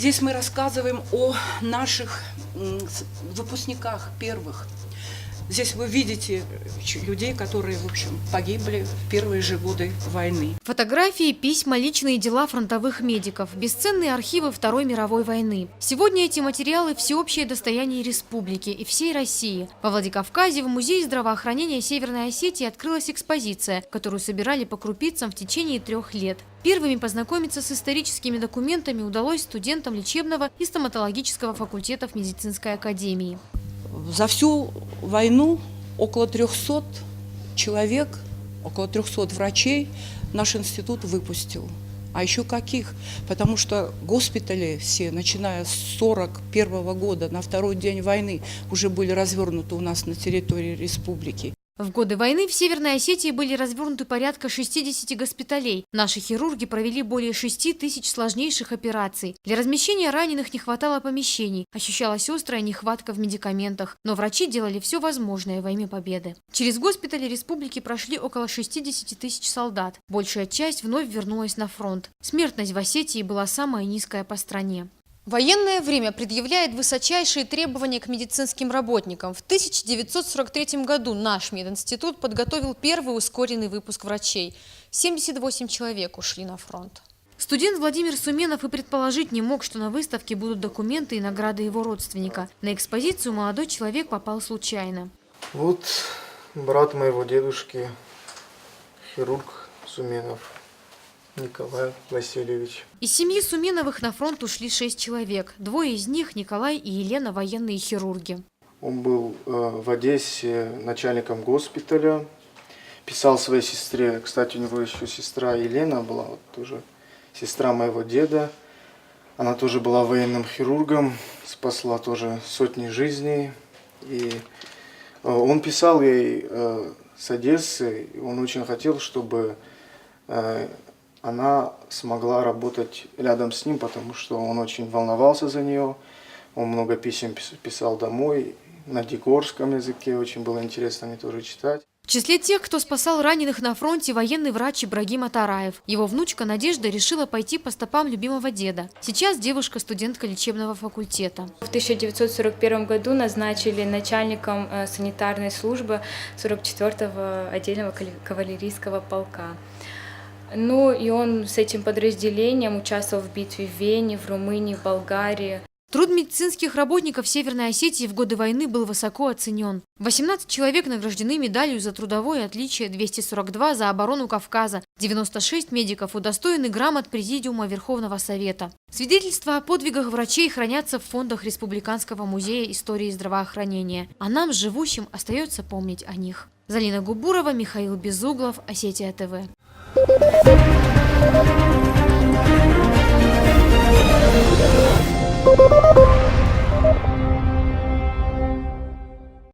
Здесь мы рассказываем о наших выпускниках первых. Здесь вы видите людей, которые, в общем, погибли в первые же годы войны. Фотографии, письма, личные дела фронтовых медиков, бесценные архивы Второй мировой войны. Сегодня эти материалы – всеобщее достояние республики и всей России. Во Владикавказе в Музее здравоохранения Северной Осетии открылась экспозиция, которую собирали по крупицам в течение 3 лет. Первыми познакомиться с историческими документами удалось студентам лечебного и стоматологического факультетов медицинской академии. За всю войну около 300 человек, около 300 врачей наш институт выпустил. А еще каких? Потому что госпитали все, начиная с 1941 года, на второй день войны, уже были развернуты у нас на территории республики. В годы войны в Северной Осетии были развернуты порядка 60 госпиталей. Наши хирурги провели более 6 тысяч сложнейших операций. Для размещения раненых не хватало помещений, ощущалась острая нехватка в медикаментах. Но врачи делали все возможное во имя победы. Через госпитали республики прошли около 60 тысяч солдат. Большая часть вновь вернулась на фронт. Смертность в Осетии была самая низкая по стране. Военное время предъявляет высочайшие требования к медицинским работникам. В 1943 году наш мединститут подготовил первый ускоренный выпуск врачей. 78 человек ушли на фронт. Студент Владимир Суменов и предположить не мог, что на выставке будут документы и награды его родственника. На экспозицию молодой человек попал случайно. Вот брат моего дедушки, хирург Суменов Николай Васильевич. Из семьи Суменовых на фронт ушли 6 человек. 2 из них, Николай и Елена, военные хирурги. Он был в Одессе начальником госпиталя, писал своей сестре, кстати, у него еще сестра Елена была, вот тоже сестра моего деда. Она тоже была военным хирургом, спасла тоже сотни жизней. И он писал ей с Одессы, он очень хотел, чтобы она смогла работать рядом с ним, потому что он очень волновался за нее. Он много писем писал домой на дикорском языке, очень было интересно мне тоже читать. В числе тех, кто спасал раненых на фронте, военный врач Ибрагим Атараев. Его внучка Надежда решила пойти по стопам любимого деда. Сейчас девушка студентка лечебного факультета. В 1941 году назначили начальником санитарной службы 44-го отдельного кавалерийского полка. Ну и он с этим подразделением участвовал в битве в Вене, в Румынии, в Болгарии. Труд медицинских работников Северной Осетии в годы войны был высоко оценен. 18 человек награждены медалью за трудовое отличие, 242 за оборону Кавказа, 96 медиков удостоены грамот Президиума Верховного Совета. Свидетельства о подвигах врачей хранятся в фондах Республиканского музея истории здравоохранения. А нам, живущим, остается помнить о них. Залина Губурова, Михаил Безуглов, Осетия ТВ.